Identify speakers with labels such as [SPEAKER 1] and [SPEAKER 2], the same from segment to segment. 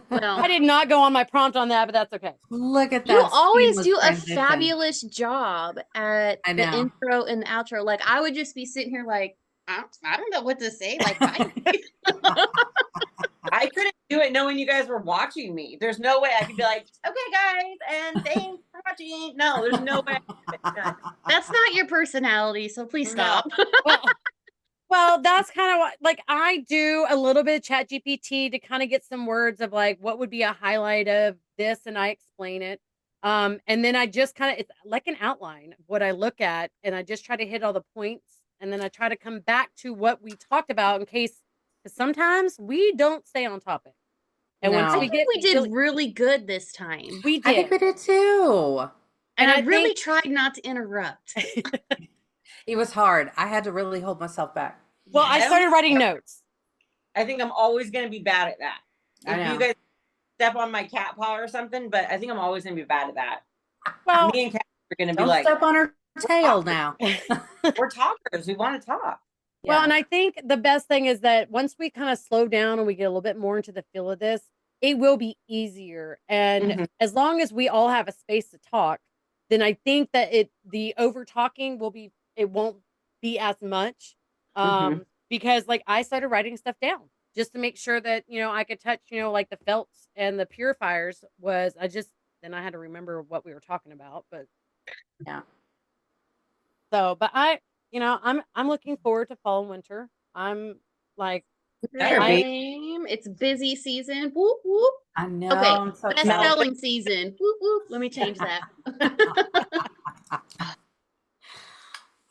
[SPEAKER 1] Well,
[SPEAKER 2] I did not go on my prompt on that, but that's okay.
[SPEAKER 3] Look at that.
[SPEAKER 1] you always
[SPEAKER 3] seamless
[SPEAKER 1] do a
[SPEAKER 3] transition.
[SPEAKER 1] fabulous job at
[SPEAKER 3] I
[SPEAKER 1] the
[SPEAKER 3] know.
[SPEAKER 1] intro and the outro. Like I would just be sitting here like, I don't know what to say. Like, bye.
[SPEAKER 4] I couldn't do it knowing you guys were watching me. There's no way I could be like, okay, guys, and thanks for watching. No, there's no way.
[SPEAKER 1] That's not your personality, so please stop.
[SPEAKER 2] Well, that's kind of what, like, I do a little bit of chat GPT to kind of get some words of like, what would be a highlight of this? And I explain it. And then I just kind of, it's like an outline of what I look at. And I just try to hit all the points. And then I try to come back to what we talked about in case, because sometimes we don't stay on topic. And
[SPEAKER 3] No.
[SPEAKER 2] once
[SPEAKER 1] I
[SPEAKER 2] we
[SPEAKER 1] think we did really good this time.
[SPEAKER 2] we
[SPEAKER 3] I think
[SPEAKER 2] did.
[SPEAKER 3] we did too.
[SPEAKER 1] And I really tried not to interrupt.
[SPEAKER 3] It was hard. I had to really hold myself back.
[SPEAKER 2] Well, I started writing notes.
[SPEAKER 4] I think I'm always going to be bad at that.
[SPEAKER 3] I know.
[SPEAKER 4] If you guys step on my cat paw or something, but I think I'm always going to be bad at that.
[SPEAKER 2] Well,
[SPEAKER 4] me and Cat are going to be
[SPEAKER 3] Don't
[SPEAKER 4] like,
[SPEAKER 3] step on her tail now.
[SPEAKER 4] we're talkers. We want to talk.
[SPEAKER 2] well, and I think the best thing is that once we kind of slow down and we get a little bit more into the feel of this, it will be easier. And as long as we all have a space to talk, then I think that the over talking it won't be as much. Because like I started writing stuff down just to make sure that, I could touch, like the felts and the purifiers then I had to remember what we were talking about, but
[SPEAKER 3] yeah.
[SPEAKER 2] So, but I'm looking forward to fall and winter. I'm like,
[SPEAKER 1] it's busy season. Whoop, whoop.
[SPEAKER 3] I know.
[SPEAKER 1] Okay,
[SPEAKER 3] I'm so
[SPEAKER 1] best selling season. Whoop, whoop. Let me change that.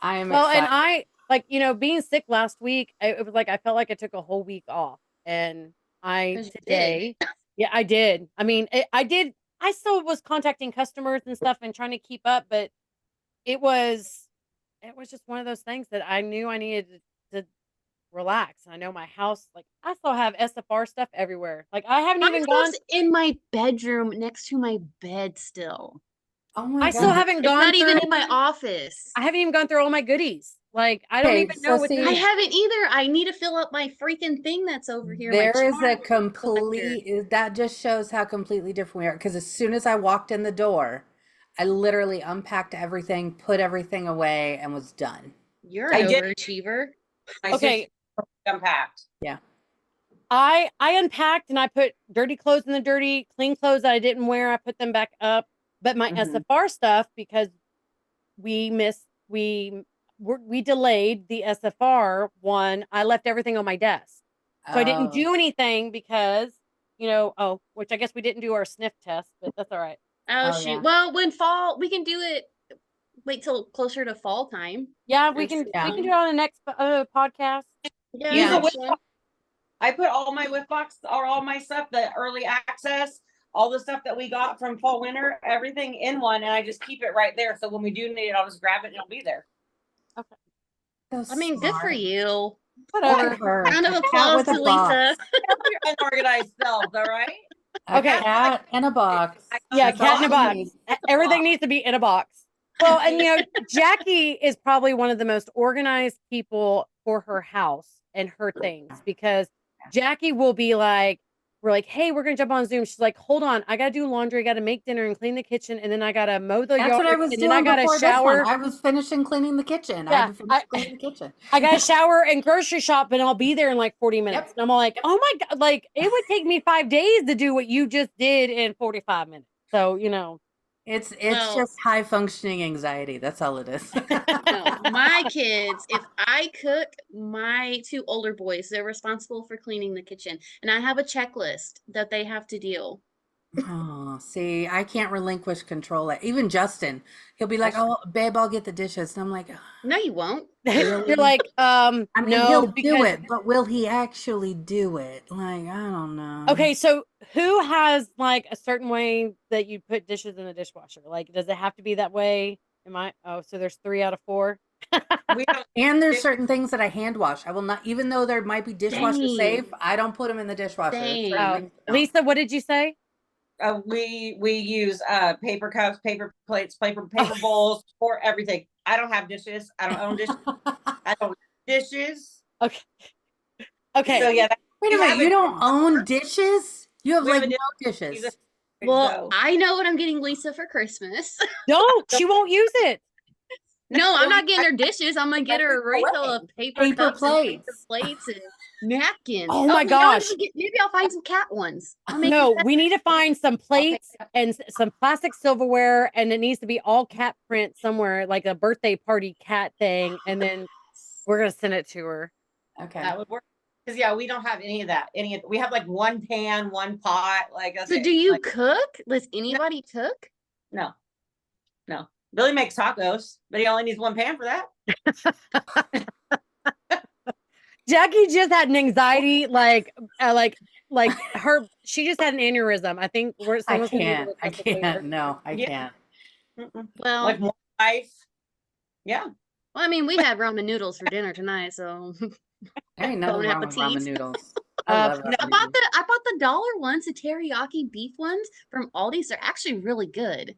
[SPEAKER 3] I am
[SPEAKER 2] well,
[SPEAKER 3] excited.
[SPEAKER 2] and I like, being sick last week, it was like I felt like I took a whole week off, and today, yeah, I did. I mean, I did. I still was contacting customers and stuff and trying to keep up, but it was just one of those things that I knew I needed to relax. I know my house, like I still have SFR stuff everywhere. Like I haven't even gone
[SPEAKER 1] in my bedroom next to my bed still.
[SPEAKER 3] Oh my God.
[SPEAKER 2] I still haven't gone.
[SPEAKER 1] Not even in my office.
[SPEAKER 2] I haven't even gone through all my goodies. Like I don't even know what.
[SPEAKER 1] I haven't either. I need to fill up my freaking thing that's over here.
[SPEAKER 3] There is a complete. That just shows how completely different we are. Because as soon as I walked in the door, I literally unpacked everything, put everything away, and was done.
[SPEAKER 1] You're an overachiever.
[SPEAKER 2] Okay,
[SPEAKER 4] unpacked.
[SPEAKER 3] Yeah.
[SPEAKER 2] I unpacked and I put dirty clothes in the dirty, clean clothes that I didn't wear, I put them back up. But my SFR stuff, because we delayed the SFR one, I left everything on my desk. So I didn't do anything because, which I guess we didn't do our sniff test, but that's all right.
[SPEAKER 1] Oh shoot. Yeah. Well, when fall, we can do it. Wait till closer to fall time.
[SPEAKER 2] Yeah, we can do it on the next podcast.
[SPEAKER 1] Yeah.
[SPEAKER 4] I put all my whip box or all my stuff, the early access, all the stuff that we got from fall winter, everything in one, and I just keep it right there. So when we do need it, I'll just grab it and it'll be there.
[SPEAKER 2] Okay.
[SPEAKER 1] I mean, good for you.
[SPEAKER 2] Whatever.
[SPEAKER 1] Round of applause to Lisa.
[SPEAKER 4] Unorganized selves, all right?
[SPEAKER 2] Okay.
[SPEAKER 3] A cat in a box.
[SPEAKER 2] Yeah, cat in a box. Everything needs to be in a box. Well, and Jacqui is probably one of the most organized people for her house and her things, because Jacqui will be like, we're like, hey, we're gonna jump on Zoom. She's like, hold on, I gotta do laundry, I gotta make dinner and clean the kitchen, and then I gotta mow the yard.
[SPEAKER 3] That's what I was doing.
[SPEAKER 2] I gotta shower.
[SPEAKER 3] I was finishing cleaning the kitchen.
[SPEAKER 2] Yeah,
[SPEAKER 3] cleaning the kitchen.
[SPEAKER 2] I gotta shower and grocery shop, and I'll be there in like 40 minutes. And I'm like, oh my God, like it would take me 5 days to do what you just did in 45 minutes. So
[SPEAKER 3] it's just high functioning anxiety. That's all it is.
[SPEAKER 1] My kids, if I cook, my 2 older boys, they're responsible for cleaning the kitchen, and I have a checklist that they have to do.
[SPEAKER 3] Oh, see, I can't relinquish control. Even Justin, he'll be like, "Oh, babe, I'll get the dishes," and I'm like,
[SPEAKER 1] "No, you won't."
[SPEAKER 2] You're like,
[SPEAKER 3] I mean,
[SPEAKER 2] no,
[SPEAKER 3] he'll do it, but will he actually do it? Like, I don't know.
[SPEAKER 2] Okay, so who has like a certain way that you put dishes in the dishwasher? Like, does it have to be that way? So there's 3 out of 4.
[SPEAKER 3] And there's certain things that I hand wash. I will not, even though there might be dishwasher safe, I don't put them in the dishwasher.
[SPEAKER 2] Lisa, what did you say?
[SPEAKER 4] We use paper cups, paper plates, paper bowls for everything. I don't have dishes. I don't own dishes. I don't dishes.
[SPEAKER 2] Okay.
[SPEAKER 4] So yeah.
[SPEAKER 3] Wait a minute. You don't own dishes? You have
[SPEAKER 4] We have
[SPEAKER 3] like
[SPEAKER 4] a
[SPEAKER 3] no
[SPEAKER 4] different-
[SPEAKER 3] dishes.
[SPEAKER 1] Well,
[SPEAKER 4] So-
[SPEAKER 1] I know what I'm getting Lisa for Christmas.
[SPEAKER 2] Don't. She won't use it.
[SPEAKER 1] No, I'm not getting her dishes. I'm gonna get her a refill of paper
[SPEAKER 3] Paper
[SPEAKER 1] cups and paper
[SPEAKER 3] plates.
[SPEAKER 1] plates and napkins.
[SPEAKER 2] Oh my
[SPEAKER 1] you know what?
[SPEAKER 2] gosh.
[SPEAKER 1] Maybe I'll find some cat ones. I'll make
[SPEAKER 2] No,
[SPEAKER 1] you
[SPEAKER 2] we need to find some plates and some plastic silverware, and it needs to be all cat print somewhere, like a birthday party cat thing, and then we're gonna send it to her.
[SPEAKER 3] Okay.
[SPEAKER 4] That would work. Because yeah, we don't have any of that. We have like one pan, one pot. Like that's
[SPEAKER 1] So
[SPEAKER 4] it.
[SPEAKER 1] do you
[SPEAKER 4] Like,
[SPEAKER 1] cook? Does anybody cook?
[SPEAKER 4] no. Billy makes tacos, but he only needs one pan for that.
[SPEAKER 2] Jacqui just had an anxiety, like her. She just had an aneurysm. I think we're.
[SPEAKER 3] I
[SPEAKER 2] someone's gonna need to
[SPEAKER 3] can't. I
[SPEAKER 2] resuscitate her.
[SPEAKER 3] can't. No, I
[SPEAKER 4] Yeah.
[SPEAKER 3] can't.
[SPEAKER 4] Mm-mm.
[SPEAKER 1] Well,
[SPEAKER 4] Like more life. Yeah.
[SPEAKER 1] well, I mean, we had ramen noodles for dinner tonight, so
[SPEAKER 3] There ain't nothing
[SPEAKER 1] Bon
[SPEAKER 3] wrong with ramen
[SPEAKER 1] appetit.
[SPEAKER 3] noodles. I love
[SPEAKER 1] I
[SPEAKER 3] ramen
[SPEAKER 1] bought
[SPEAKER 3] noodles.
[SPEAKER 1] the dollar ones, the teriyaki beef ones from Aldi's. They're actually really good.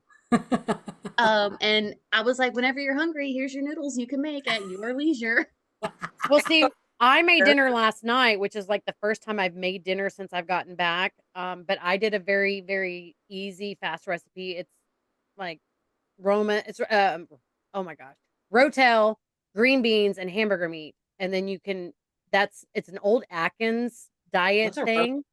[SPEAKER 1] And I was like, whenever you're hungry, here's your noodles you can make at your leisure.
[SPEAKER 2] Well, see, I made dinner last night, which is like the first time I've made dinner since I've gotten back. But I did a very, very easy, fast recipe. It's like Roma. It's oh my gosh, rotel, green beans, and hamburger meat, and then you can. It's an old Atkins diet
[SPEAKER 4] What's a
[SPEAKER 2] thing,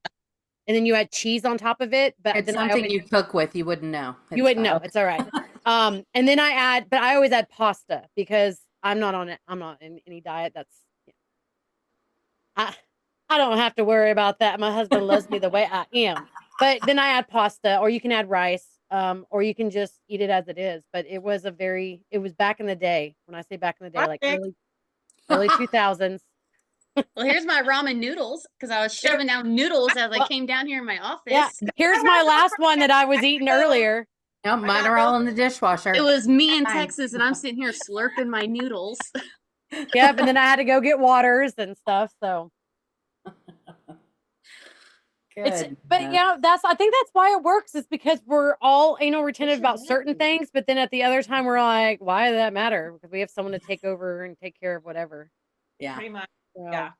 [SPEAKER 2] and then you add cheese on top of it. But
[SPEAKER 3] It's
[SPEAKER 2] then
[SPEAKER 3] something you cook with. You wouldn't know.
[SPEAKER 2] you
[SPEAKER 3] It's
[SPEAKER 2] wouldn't know.
[SPEAKER 3] fine.
[SPEAKER 2] It's all right. And then but I always add pasta because I'm not on it. I'm not in any diet. I don't have to worry about that. My husband loves me the way I am. But then I add pasta, or you can add rice, or you can just eat it as it is. But it was back in the day. When I say back in the day, like early 2000s.
[SPEAKER 1] Well, here's my ramen noodles because I was shoving down noodles as I came down here in my office.
[SPEAKER 2] Yeah. Here's my last one that I was eating earlier.
[SPEAKER 3] No, mine are all in the dishwasher.
[SPEAKER 1] It was me in
[SPEAKER 3] Fine.
[SPEAKER 1] Texas, and I'm sitting here slurping my noodles.
[SPEAKER 2] Yep. And then I had to go get waters and stuff. So
[SPEAKER 3] Good.
[SPEAKER 2] but yeah, I think that's why it works, is because we're all anal retentive about certain things, but then at the other time we're like, why does that matter? Because we have someone to take over and take care of whatever.
[SPEAKER 3] Yeah.
[SPEAKER 4] Pretty much.
[SPEAKER 2] So,
[SPEAKER 4] Yeah.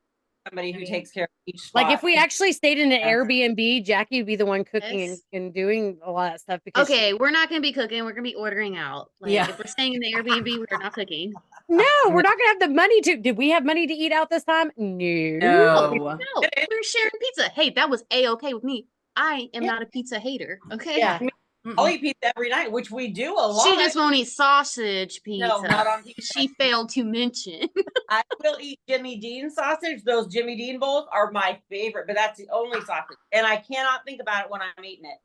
[SPEAKER 4] Somebody who takes care of each spot.
[SPEAKER 2] like if we actually stayed in an
[SPEAKER 3] Yeah.
[SPEAKER 2] Airbnb, Jacqui would be the one cooking
[SPEAKER 1] Yes.
[SPEAKER 2] and doing a lot of stuff because
[SPEAKER 1] Okay, we're not going to be cooking. We're going to be ordering out. Like,
[SPEAKER 3] Yeah.
[SPEAKER 1] if we're staying in the Airbnb, we're not cooking.
[SPEAKER 2] no, we're not gonna have the money to. Did we have money to eat out this time? No.
[SPEAKER 3] No.
[SPEAKER 1] No, we're sharing pizza. Hey, that was a-okay with me. I am not a pizza hater. Okay.
[SPEAKER 2] Yeah.
[SPEAKER 4] I'll eat pizza every night, which we do a lot.
[SPEAKER 1] She just won't eat sausage pizza.
[SPEAKER 4] No, not on pizza.
[SPEAKER 1] She failed to mention.
[SPEAKER 4] I will eat Jimmy Dean sausage. Those Jimmy Dean bowls are my favorite, but that's the only sausage. And I cannot think about it when I'm eating it.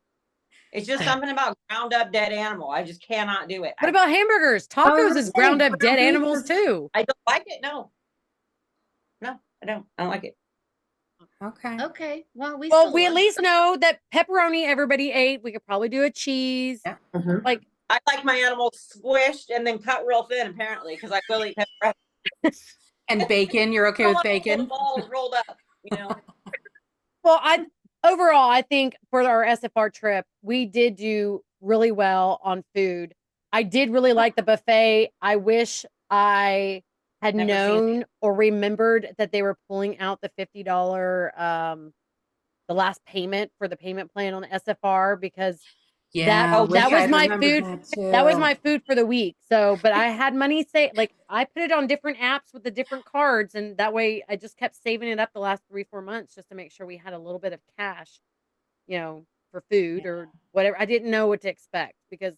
[SPEAKER 4] It's just something about ground up dead animal. I just cannot do it.
[SPEAKER 2] What about hamburgers? Tacos is ground up dead animals too.
[SPEAKER 4] I don't like it. No, I don't. I don't like it.
[SPEAKER 3] Okay.
[SPEAKER 1] Okay. Well, we
[SPEAKER 2] At least know that pepperoni everybody ate. We could probably do a cheese.
[SPEAKER 3] Yeah.
[SPEAKER 2] Like
[SPEAKER 4] I like my animals squished and then cut real thin, apparently, because I will eat pepperoni.
[SPEAKER 3] And bacon. You're okay with bacon?
[SPEAKER 4] Balls rolled up, you know.
[SPEAKER 2] well, I think for our SFR trip, we did do really well on food. I did really like the buffet. I wish I had
[SPEAKER 4] Never seen
[SPEAKER 2] known or remembered that they were pulling out the $50 the last payment for the payment plan on the SFR, because
[SPEAKER 3] Yeah.
[SPEAKER 2] that was my food. That was
[SPEAKER 3] too.
[SPEAKER 2] my food for the week. So, but I had money like I put it on different apps with the different cards, and that way I just kept saving it up the last 3-4 months just to make sure we had a little bit of cash, for food or whatever. I didn't know what to expect because,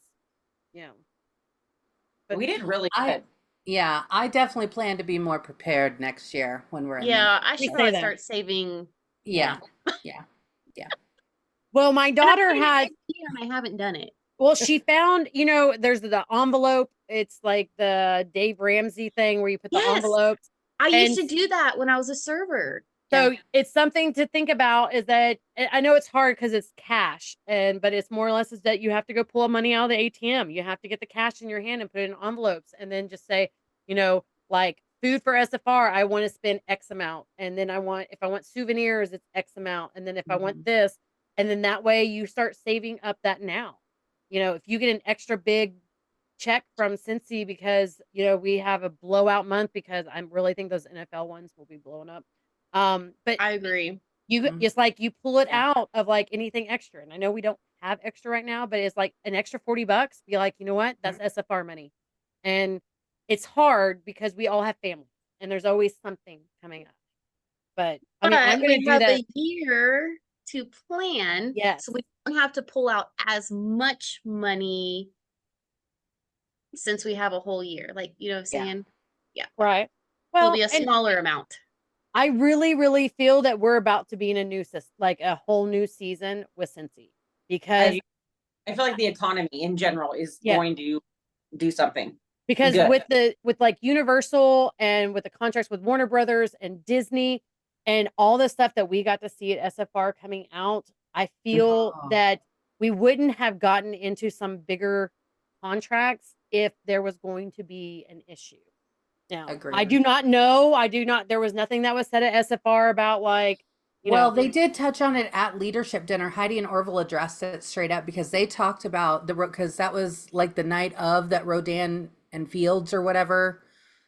[SPEAKER 2] but
[SPEAKER 4] We did really good.
[SPEAKER 3] I definitely plan to be more prepared next year when we're in.
[SPEAKER 1] Yeah, I should
[SPEAKER 2] say
[SPEAKER 1] probably
[SPEAKER 2] that.
[SPEAKER 1] start saving.
[SPEAKER 3] Yeah.
[SPEAKER 2] well, my daughter
[SPEAKER 1] And
[SPEAKER 2] had.
[SPEAKER 1] I haven't done it.
[SPEAKER 2] Well, she found, there's the envelope. It's like the Dave Ramsey thing where you put the
[SPEAKER 1] Yes.
[SPEAKER 2] envelopes.
[SPEAKER 1] I used to
[SPEAKER 2] And-
[SPEAKER 1] do that when I was a server.
[SPEAKER 2] So it's something to think about, is that I know it's hard because it's cash, but it's more or less is that you have to go pull money out of the ATM. You have to get the cash in your hand and put it in envelopes, and then just say, like food for SFR, I want to spend X amount. And then if I want souvenirs, it's X amount. And then if I want this, and then that way you start saving up that now. If you get an extra big check from Scentsy because, we have a blowout month, because I really think those NFL ones will be blowing up. But
[SPEAKER 1] I agree.
[SPEAKER 2] It's like you pull it out of like anything extra. And I know we don't have extra right now, but it's like an extra $40. Be like, you know what? That's SFR money. And it's hard because we all have families and there's always something coming up. But I mean, I'm
[SPEAKER 1] But
[SPEAKER 2] going to
[SPEAKER 1] we
[SPEAKER 2] do
[SPEAKER 1] have
[SPEAKER 2] that.
[SPEAKER 1] a year to plan.
[SPEAKER 2] Yes.
[SPEAKER 1] So we don't have to pull out as much money since we have a whole year. Like, you know what I'm saying? Yeah.
[SPEAKER 2] Right.
[SPEAKER 1] It'll
[SPEAKER 2] Well,
[SPEAKER 1] be a
[SPEAKER 2] and
[SPEAKER 1] smaller amount.
[SPEAKER 2] I really, really feel that we're about to be in a new like a whole new season with Scentsy because
[SPEAKER 4] I feel like the economy in general is
[SPEAKER 2] Yeah.
[SPEAKER 4] going to do something.
[SPEAKER 2] because
[SPEAKER 4] Good.
[SPEAKER 2] with like Universal and with the contracts with Warner Brothers and Disney and all the stuff that we got to see at SFR coming out, I feel
[SPEAKER 3] Oh.
[SPEAKER 2] that we wouldn't have gotten into some bigger contracts if there was going to be an issue. Now, I
[SPEAKER 3] Agreed.
[SPEAKER 2] do not know. There was nothing that was said at SFR about like, you
[SPEAKER 3] Well,
[SPEAKER 2] know,
[SPEAKER 3] they did touch on it at leadership dinner. Heidi and Orville addressed it straight up because they talked about because that was like the night of that Rodan and Fields or whatever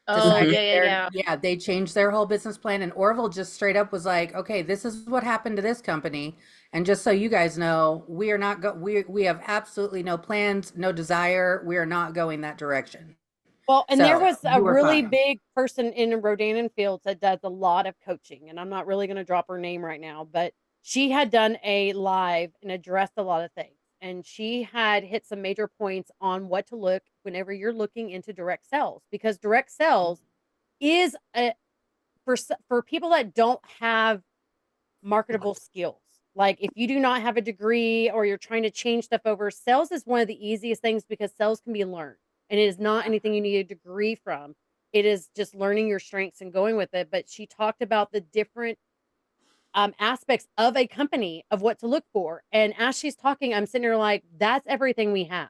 [SPEAKER 1] Oh,
[SPEAKER 3] decided
[SPEAKER 1] yeah.
[SPEAKER 3] they changed their whole business plan, and Orville just straight up was like, okay, this is what happened to this company, and just so you guys know, we are not we have absolutely no plans, no desire, we are not going that direction.
[SPEAKER 2] well, and there
[SPEAKER 3] So
[SPEAKER 2] was a
[SPEAKER 3] you were
[SPEAKER 2] really
[SPEAKER 3] fine.
[SPEAKER 2] big person in Rodan and Fields that does a lot of coaching, and I'm not really going to drop her name right now, but she had done a live and addressed a lot of things, and she had hit some major points on what to look whenever you're looking into direct sales, because direct sales is for people that don't have marketable skills. Like if you do not have a degree or you're trying to change stuff over, sales is one of the easiest things because sales can be learned. And it is not anything you need a degree from. It is just learning your strengths and going with it. But she talked about the different aspects of a company of what to look for. And as she's talking, I'm sitting here like, that's everything we have.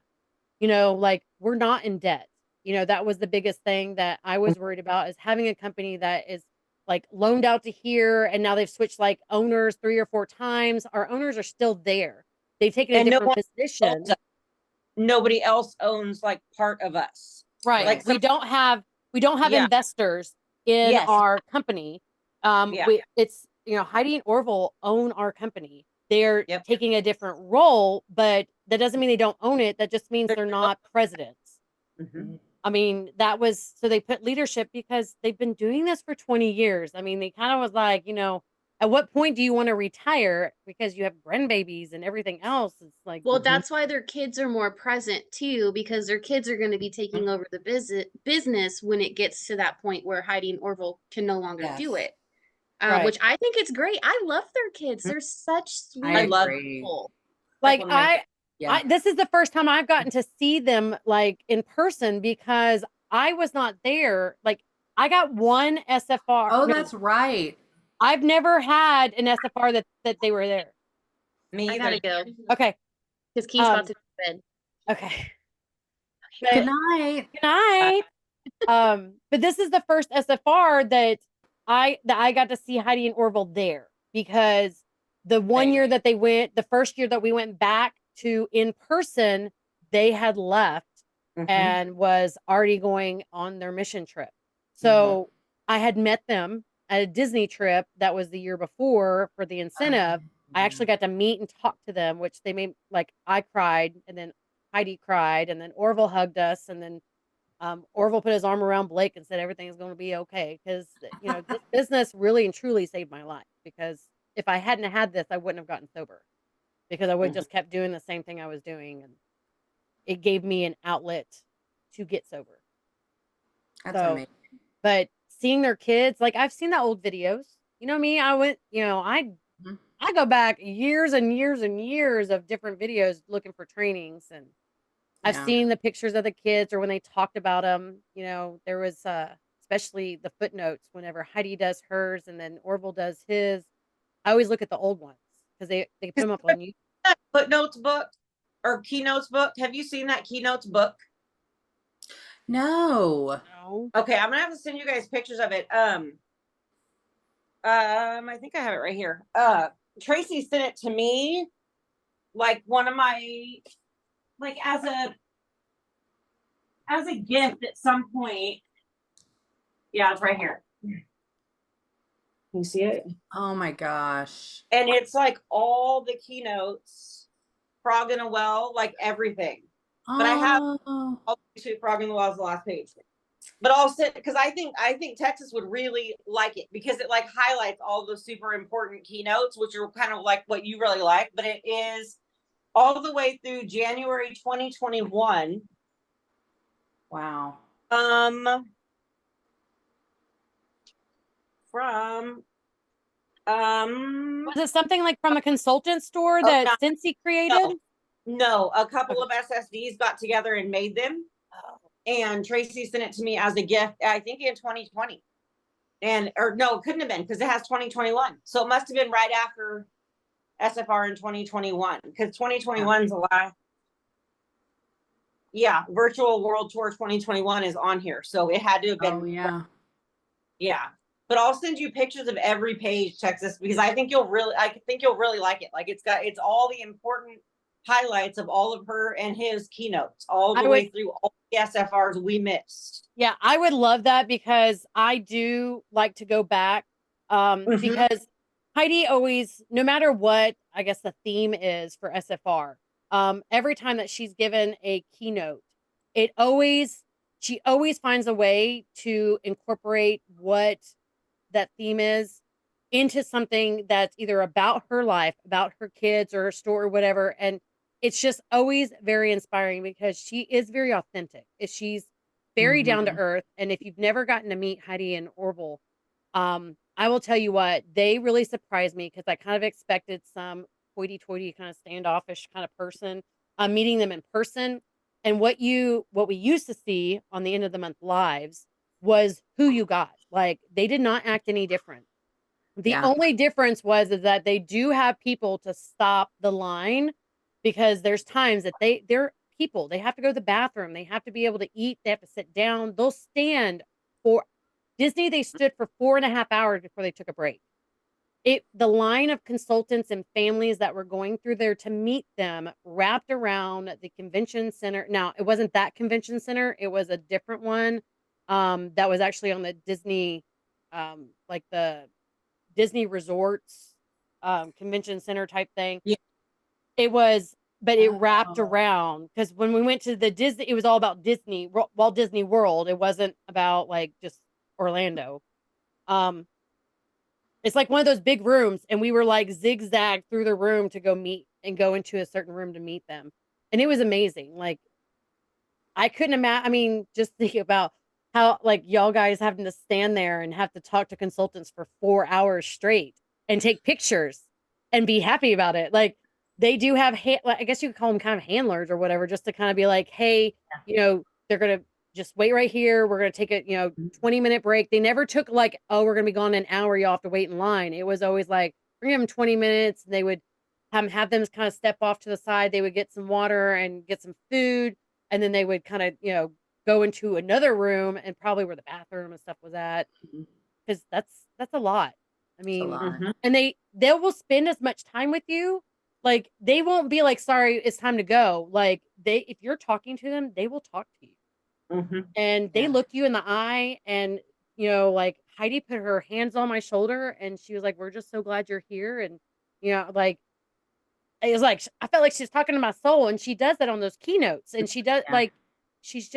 [SPEAKER 2] You know, like we're not in debt. You know, that was the biggest thing that I was worried about is having a company that is like loaned out to here. And now they've switched like owners 3 or 4 times. Our owners are still there. They've taken a
[SPEAKER 4] And
[SPEAKER 2] different position.
[SPEAKER 4] Nobody else owns like part of us.
[SPEAKER 2] Right.
[SPEAKER 4] Like
[SPEAKER 2] we don't have investors in our company. It's, you know, Heidi and Orville own our company. They're taking a different role, but that doesn't mean they don't own it. That just means they're not presidents. I mean, so they put leadership because they've been doing this for 20 years. I mean, they kind of was like, you know, at what point do you want to retire because you have grandbabies and everything else? It's like,
[SPEAKER 1] Well, that's why their kids are more present too, because their kids are going to be taking over the business when it gets to that point where Heidi and Orville can no longer do it. Which I think it's great. I love their kids. They're such sweet people.
[SPEAKER 2] Like this is the first time I've gotten to see them like in person because I was not there. Like I got one SFR.
[SPEAKER 3] Oh, that's right.
[SPEAKER 2] I've never had an SFR that they were there.
[SPEAKER 4] Me either.
[SPEAKER 1] I gotta go.
[SPEAKER 2] Okay.
[SPEAKER 1] Because Key's about to go to bed.
[SPEAKER 2] Okay.
[SPEAKER 3] Good night.
[SPEAKER 2] Good night. But this is the first SFR that I got to see Heidi and Orville there because the one year that the first year that we went back to in person, they had left and was already going on their mission trip. So I had met them at a Disney trip that was the year before for the incentive. I actually got to meet and talk to them, which they made like I cried and then Heidi cried and then Orville hugged us and then Orville put his arm around Blake and said everything is going to be okay because you know this business really and truly saved my life because if I hadn't had this I wouldn't have gotten sober because I would have just kept doing the same thing I was doing and it gave me an outlet to get sober.
[SPEAKER 3] That's amazing.
[SPEAKER 2] But seeing their kids, like I've seen the old videos. You know me, I went, you know, I go back years and years and years of different videos looking for trainings and I've seen the pictures of the kids or when they talked about them, you know, there was especially the footnotes whenever Heidi does hers and then Orville does his. I always look at the old ones because they put them up on YouTube.
[SPEAKER 4] That footnotes book or keynotes book. Have you seen that keynotes book?
[SPEAKER 3] No.
[SPEAKER 4] Okay, I'm gonna have to send you guys pictures of it. I think I have it right here. Tracy sent it to me, like one of my, like as a gift at some point. Yeah, it's right here. You see it?
[SPEAKER 3] Oh my gosh.
[SPEAKER 4] And it's like all the keynotes, Frog in a Well, like everything. But I have
[SPEAKER 3] Oh,
[SPEAKER 4] all the Frog in the Well is the last page. But I'll sit because I think Texas would really like it because it like highlights all the super important keynotes, which are kind of like what you really like. But it is all the way through January 2021.
[SPEAKER 3] wow.
[SPEAKER 4] From
[SPEAKER 2] Was it something like from a consultant store that Scentsy created?
[SPEAKER 4] No, a couple of SSDs got together and made them. And Tracy sent it to me as a gift, I think in 2020. Or no, it couldn't have been because it has 2021. So it must have been right after SFR in 2021 because 2021 is a lot. Yeah, Virtual World Tour 2021 is on here. So it had to have been.
[SPEAKER 3] Oh, yeah.
[SPEAKER 4] Yeah. But I'll send you pictures of every page, Texas, because I think you'll really like it. Like it's all the important highlights of all of her and his keynotes all the way through all the SFRs we missed.
[SPEAKER 2] Yeah, I would love that because I do like to go back because Heidi always, no matter what, I guess the theme is for SFR, every time that she's given a keynote, she always finds a way to incorporate what that theme is into something that's either about her life, about her kids or her store or whatever. And it's just always very inspiring because she is very authentic. She's very down to earth. And if you've never gotten to meet Heidi and Orville, I will tell you what, they really surprised me because I kind of expected some hoity-toity kind of standoffish kind of person. Meeting them in person. And what we used to see on the end of the month lives was who you got. Like they did not act any different. The only difference is that they do have people to stop the line because there's times that they're people. They have to go to the bathroom. They have to be able to eat. They have to sit down. They'll stand for Disney. They stood for 4.5 hours before they took a break. The line of consultants and families that were going through there to meet them wrapped around the convention center. Now, it wasn't that convention center. It was a different one that was actually on the Disney, like the Disney Resorts convention center type thing. Yeah. It was, but it wrapped around because when we went to the Disney, it was all about Disney, Walt Disney World. It wasn't about like just Orlando. It's like one of those big rooms, and we were like zigzag through the room to go into a certain room to meet them. And it was amazing. Like I couldn't imagine. I mean, just think about how like y'all guys having to stand there and have to talk to consultants for 4 hours straight and take pictures and be happy about it. Like they do have, I guess you could call them kind of handlers or whatever, just to kind of be like, hey, they're going to just wait right here. We're going to take a, 20-minute break. They never took like, oh, we're going to be gone an hour. You have to wait in line. It was always like, we're going to give them 20 minutes. They would have them kind of step off to the side. They would get some water and get some food. And then they would kind of, go into another room and probably where the bathroom and stuff was at. Because that's a lot. I mean, and they will spend as much time with you. Like they won't be like, sorry, it's time to go. Like if you're talking to them, they will talk to you. And they look you in the eye and, like Heidi put her hands on my shoulder and she was like, we're just so glad you're here. And, like, it was like, I felt like she's talking to my soul, and she does that on those keynotes. And she does like, she's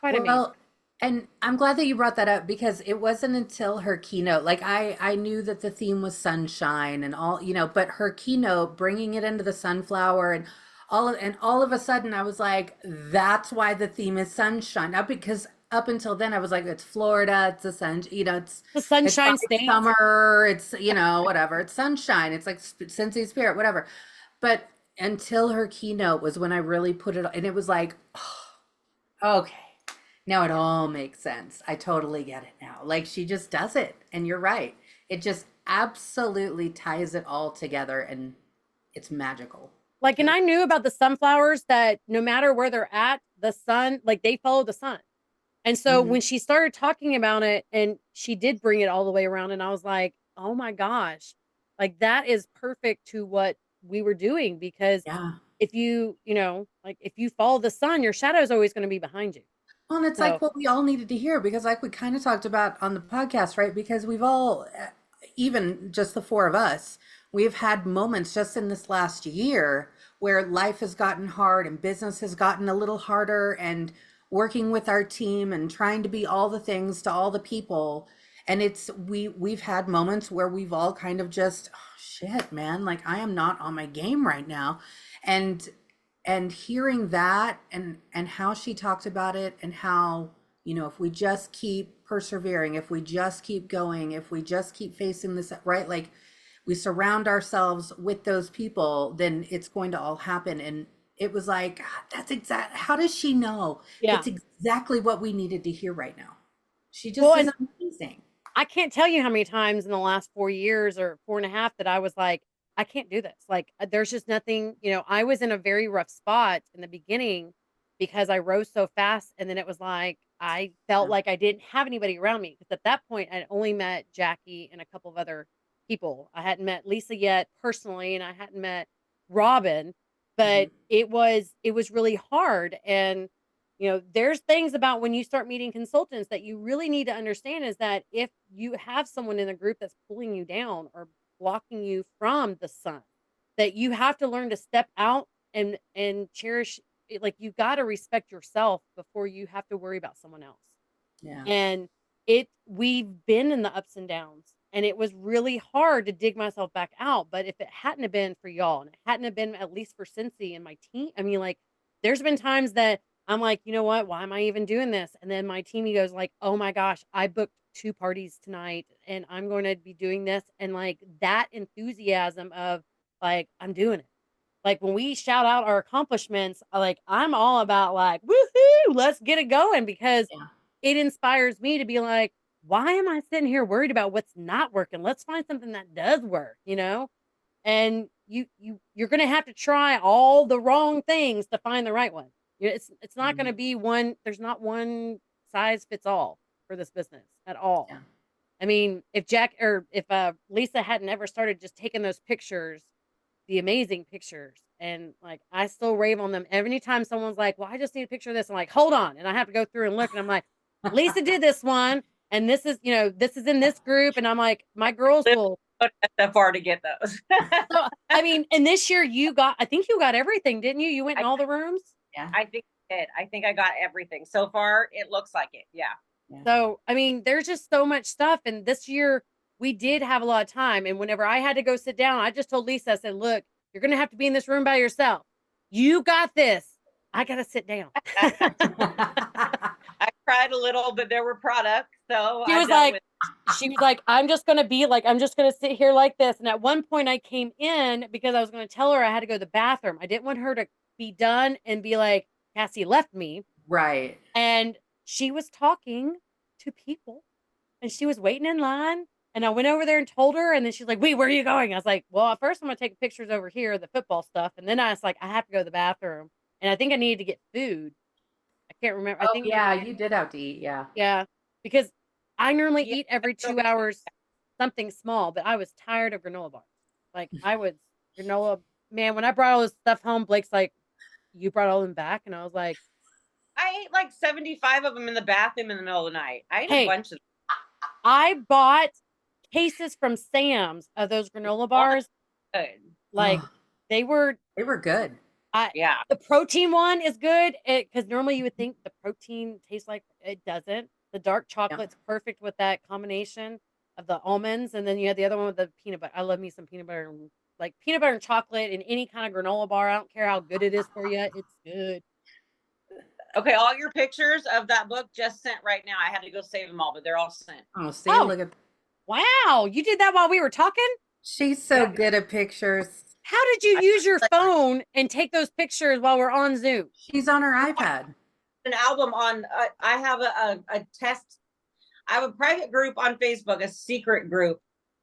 [SPEAKER 2] quite amazing.
[SPEAKER 3] And I'm glad that you brought that up because it wasn't until her keynote, like I knew that the theme was sunshine and all, but her keynote, bringing it into the sunflower and all of a sudden I was like, that's why the theme is sunshine. Not because up until then I was like, it's Florida, it's the sun, it's
[SPEAKER 2] the sunshine state,
[SPEAKER 3] summer, it's whatever, it's sunshine, it's like Scentsy spirit, whatever. But until her keynote was when I really put it, and it was like, oh, okay. Now it all makes sense. I totally get it now. Like she just does it. And you're right. It just absolutely ties it all together and it's magical.
[SPEAKER 2] Like, and I knew about the sunflowers that no matter where they're at, the sun, like they follow the sun. And so when she started talking about it and she did bring it all the way around and I was like, oh my gosh, like that is perfect to what we were doing because if you, if you follow the sun, your shadow is always going to be behind you.
[SPEAKER 3] Well, and it's like what we all needed to hear because like we kind of talked about on the podcast, right? Because we've all, even just the four of us, we've had moments just in this last year where life has gotten hard and business has gotten a little harder, and working with our team and trying to be all the things to all the people. And we've had moments where we've all kind of just, oh, shit, man, like I am not on my game right now. And hearing that and how she talked about it, and how, you know, if we just keep persevering, if we just keep going, if we just keep facing this, right, like we surround ourselves with those people, then it's going to all happen. And it was like, that's exact. How does she know?
[SPEAKER 2] Yeah.
[SPEAKER 3] It's exactly what we needed to hear right now. She just is amazing.
[SPEAKER 2] I can't tell you how many times in the last 4 years or 4.5 that I was like, I can't do this. Like, there's just nothing, you know, I was in a very rough spot in the beginning because I rose so fast. And then it was like, I felt like I didn't have anybody around me. Because at that point, I'd only met Jacqui and a couple of other people. I hadn't met Lisa yet personally, and I hadn't met Robin, but it was really hard. And, you know, there's things about when you start meeting consultants that you really need to understand, is that if you have someone in a group that's pulling you down or blocking you from the sun, that you have to learn to step out and cherish it. Like, you got to respect yourself before you have to worry about someone else.
[SPEAKER 3] Yeah.
[SPEAKER 2] And we've been in the ups and downs, and it was really hard to dig myself back out. But if it hadn't have been for y'all, and it hadn't have been at least for Scentsy and my team, I mean, like, there's been times that I'm like, you know what, why am I even doing this? And then my team goes like, oh my gosh, I booked 2 parties tonight and I'm going to be doing this. And like that enthusiasm of like, I'm doing it. Like when we shout out our accomplishments, like I'm all about like, woohoo, let's get it going, because it inspires me to be like, why am I sitting here worried about what's not working? Let's find something that does work, you know? And you're going to have to try all the wrong things to find the right one. It's not going to be one. There's not one size fits all for this business at all. Yeah. I mean, if Lisa hadn't ever started just taking those pictures, the amazing pictures, and like I still rave on them. Every time someone's like, well, I just need a picture of this, I'm like, hold on. And I have to go through and look, and I'm like, Lisa did this one, and this is, you know, this is in this group. And I'm like, my girls will
[SPEAKER 4] that far to get those.
[SPEAKER 2] So, I mean, and this year I think you got everything, didn't you? You went in all the rooms?
[SPEAKER 4] Yeah. I think I did. I think I got everything. So far, it looks like it. Yeah.
[SPEAKER 2] So, I mean, there's just so much stuff. And this year, we did have a lot of time. And whenever I had to go sit down, I just told Lisa, I said, look, you're going to have to be in this room by yourself. You got this. I got to sit down.
[SPEAKER 4] I cried a little, but there were products. So
[SPEAKER 2] she was like, I'm just going to sit here like this. And at one point I came in because I was going to tell her I had to go to the bathroom. I didn't want her to be done and be like, Cassie left me.
[SPEAKER 3] Right.
[SPEAKER 2] And she was talking to people and she was waiting in line. And I went over there and told her, and then she's like, wait, where are you going? I was like, well, at first I'm going to take pictures over here, the football stuff. And then I was like, I have to go to the bathroom. And I think I needed to get food. I can't remember. I think
[SPEAKER 3] you did have to eat. Yeah.
[SPEAKER 2] Yeah. Because I normally eat every 2 hours something small, but I was tired of granola bars. Like granola, man, when I brought all this stuff home, Blake's like, you brought all them back? And I was like,
[SPEAKER 4] I ate like 75 of them in the bathroom in the middle of the night. I ate a bunch of them.
[SPEAKER 2] I bought cases from Sam's of those granola bars.
[SPEAKER 4] Good.
[SPEAKER 2] Like they were
[SPEAKER 3] good.
[SPEAKER 2] The protein one is good because normally you would think the protein tastes like it doesn't. The dark chocolate's perfect with that combination of the almonds, and then you had the other one with the peanut butter. I love me some peanut butter, like peanut butter and chocolate in any kind of granola bar. I don't care how good it is for you; it's good.
[SPEAKER 4] Okay, all your pictures of that book just sent right now. I had to go save them all, but they're all sent.
[SPEAKER 3] Look at.
[SPEAKER 2] Wow, you did that while we were talking?
[SPEAKER 3] She's so good at pictures.
[SPEAKER 2] How did you use your phone and take those pictures while we're on Zoom?
[SPEAKER 3] She's on her iPad.
[SPEAKER 4] An album on, I have a test. I have a private group on Facebook, a secret group.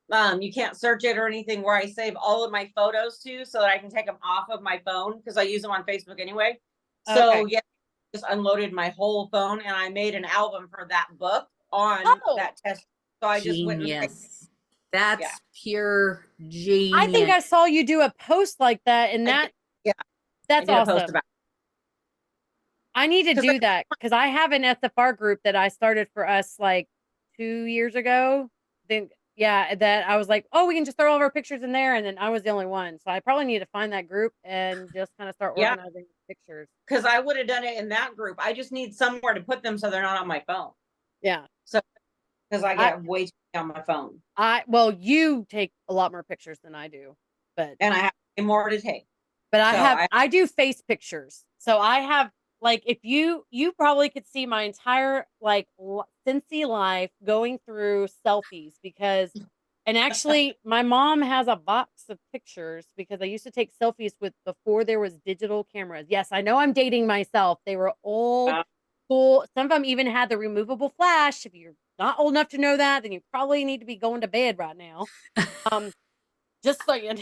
[SPEAKER 4] You can't search it or anything, where I save all of my photos to so that I can take them off of my phone because I use them on Facebook anyway. So just unloaded my whole phone and I made an album for that book on that test. So I just went and
[SPEAKER 3] That's pure genius.
[SPEAKER 2] I think I saw you do a post like that, and that's awesome. I need to do that because I have an SFR group that I started for us like 2 years ago. Then Yeah, that I was like, oh, we can just throw all of our pictures in there, and then I was the only one. So I probably need to find that group and just kind of start organizing pictures.
[SPEAKER 4] Because I would have done it in that group. I just need somewhere to put them so they're not on my phone.
[SPEAKER 2] Yeah.
[SPEAKER 4] So because I get way too on my phone.
[SPEAKER 2] Well, you take a lot more pictures than I do, but
[SPEAKER 4] I have more to take.
[SPEAKER 2] But I do face pictures. So I have, like, if you probably could see my entire like Scentsy life going through selfies and actually my mom has a box of pictures because I used to take selfies before there was digital cameras. Yes, I know I'm dating myself. They were old school. Some of them even had the removable flash. If you're not old enough to know that, then you probably need to be going to bed right now. Just saying.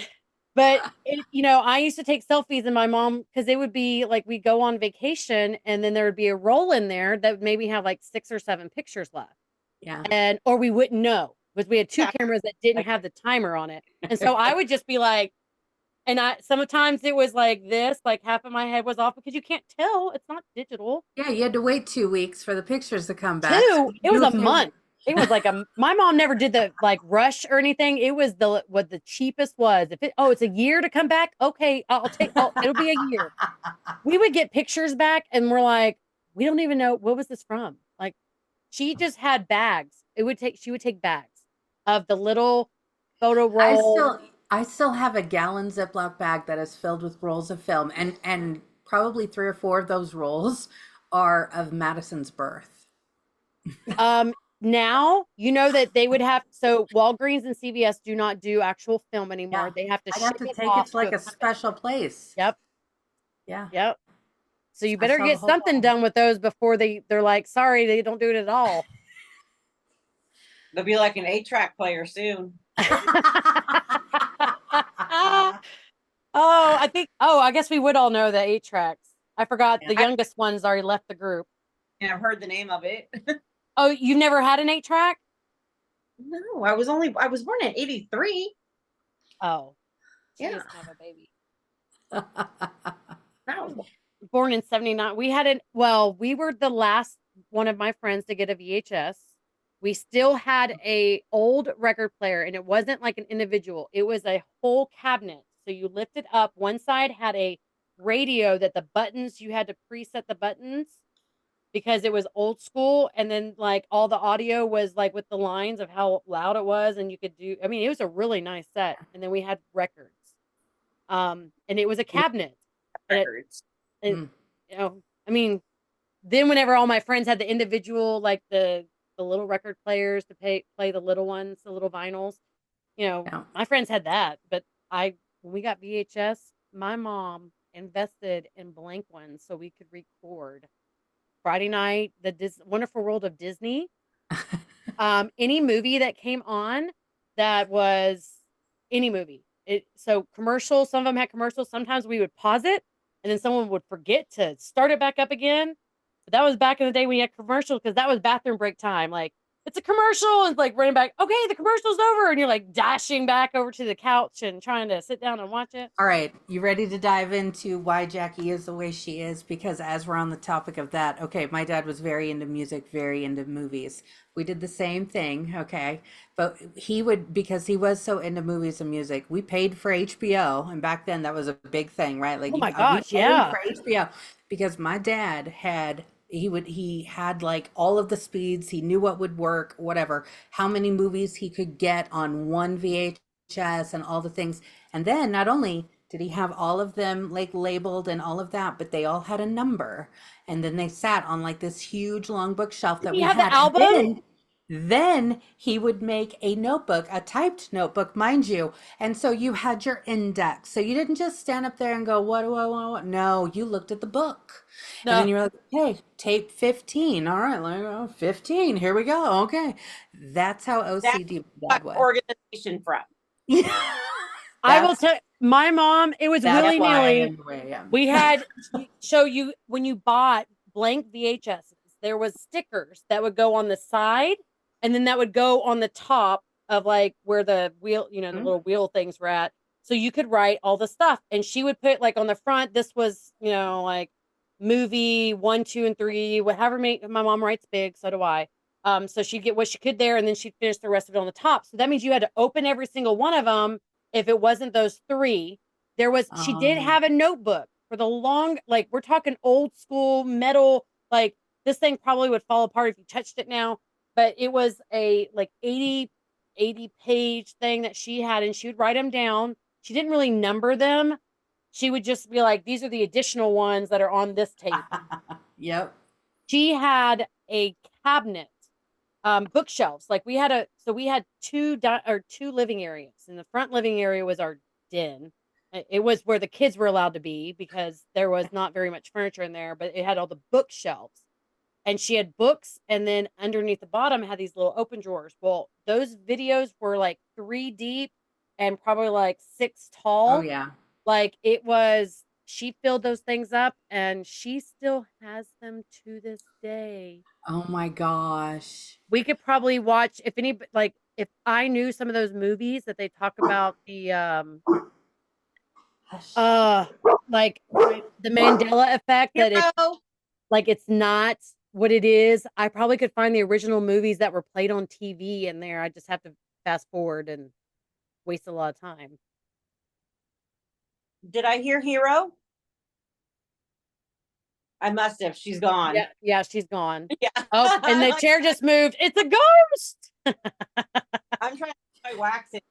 [SPEAKER 2] But, I used to take selfies and my mom, because it would be like we'd go on vacation and then there would be a roll in there that would maybe have like 6 or 7 pictures left.
[SPEAKER 3] Yeah.
[SPEAKER 2] Or we wouldn't know because we had 2 cameras that didn't have the timer on it. And so I would just be like, sometimes it was like this, like half of my head was off because you can't tell. It's not digital.
[SPEAKER 3] Yeah, you had to wait 2 weeks for the pictures to come back.
[SPEAKER 2] It was a month. It was like my mom never did the like rush or anything. It was what the cheapest was. It's a year to come back. Okay, it'll be a year. We would get pictures back and we're like, we don't even know what was this from. Like she just had bags. She would take bags of the little photo roll.
[SPEAKER 3] I still have a gallon Ziploc bag that is filled with rolls of film and probably 3 or 4 of those rolls are of Madison's birth.
[SPEAKER 2] Now, that they would have, so Walgreens and CVS do not do actual film anymore. Yeah. They have to ship it off
[SPEAKER 3] to like a special place.
[SPEAKER 2] Yep.
[SPEAKER 3] Yeah.
[SPEAKER 2] Yep. So you better get something done with those before they're like, sorry, they don't do it at all.
[SPEAKER 4] They'll be like an 8-track player soon.
[SPEAKER 2] I guess we would all know the 8-tracks. I forgot the youngest one's already left the group.
[SPEAKER 4] Yeah, I've heard the name of it.
[SPEAKER 2] Oh, you've never had an 8-track?
[SPEAKER 4] No, I was born in 83.
[SPEAKER 2] Oh. She doesn't have a baby.
[SPEAKER 4] No.
[SPEAKER 2] Born in 79. We were the last one of my friends to get a VHS. We still had a old record player and it wasn't like an individual. It was a whole cabinet. So you lift it up. One side had a radio that the buttons, you had to preset the buttons because it was old school. And then like all the audio was like with the lines of how loud it was. And you could it was a really nice set. And then we had records. And it was a cabinet.
[SPEAKER 4] Records.
[SPEAKER 2] Then whenever all my friends had the individual, like the little record players to play the little ones, the little vinyls, my friends had that. But when we got VHS, my mom invested in blank ones so we could record Friday night, the Wonderful World of Disney. Any movie that came on that was any movie. So commercials, some of them had commercials. Sometimes we would pause it and then someone would forget to start it back up again. But that was back in the day when you had commercials because that was bathroom break time. Like, it's a commercial and it's like running back. Okay, the commercial's over. And you're like dashing back over to the couch and trying to sit down and watch it.
[SPEAKER 3] All right. You ready to dive into why Jacqui is the way she is? Because as we're on the topic of that, okay, my dad was very into music, very into movies. We did the same thing, okay? But because he was so into movies and music, we paid for HBO. And back then that was a big thing, right? Like,
[SPEAKER 2] oh my gosh, yeah.
[SPEAKER 3] For HBO because my dad had like all of the speeds. He knew what would work, whatever, how many movies he could get on one VHS and all the things. And then not only did he have all of them like labeled and all of that, but they all had a number. And then they sat on like this huge long bookshelf that we had.
[SPEAKER 2] The album?
[SPEAKER 3] Then he would make a notebook, a typed notebook, mind you. And so you had your index. So you didn't just stand up there and go, what do I want? No, you looked at the book. No. And then you were like, hey, tape 15. All right, like 15. Here we go. Okay. That's how OCD dad was.
[SPEAKER 4] Organization from.
[SPEAKER 2] I will tell my mom, it was willy-nilly. We had show you when you bought blank VHSs, there was stickers that would go on the side. And then that would go on the top of like where the wheel, the little wheel things were at. So you could write all the stuff. And she would put like on the front, this was, like movie 1, 2, and 3, whatever. My mom writes big, so do I. So she'd get what she could there, and then she'd finish the rest of it on the top. So that means you had to open every single one of them. If it wasn't those 3, she did have a notebook for the long, like we're talking old school metal, like this thing probably would fall apart if you touched it now, but it was a like 80 page thing that she had, and she would write them down. She didn't really number them. She would just be like, these are the additional ones that are on this tape.
[SPEAKER 3] Yep.
[SPEAKER 2] She had a cabinet, bookshelves. Like we had 2 living areas. And the front living area was our den. It was where the kids were allowed to be because there was not very much furniture in there, but it had all the bookshelves. And she had books, and then underneath the bottom had these little open drawers. Well, those videos were like 3 deep and probably like 6 tall.
[SPEAKER 3] Oh yeah.
[SPEAKER 2] Like she filled those things up, and she still has them to this day.
[SPEAKER 3] Oh my gosh.
[SPEAKER 2] We could probably watch if I knew some of those movies that they talk about like the Mandela effect, that it's not what it is. I probably could find the original movies that were played on TV in there. I just have to fast forward and waste a lot of time.
[SPEAKER 4] Did I hear Hero? I must have. She's gone.
[SPEAKER 2] Yeah, she's gone.
[SPEAKER 4] Yeah.
[SPEAKER 2] Oh, and the chair just moved. It's a ghost.
[SPEAKER 4] I'm trying to try waxing.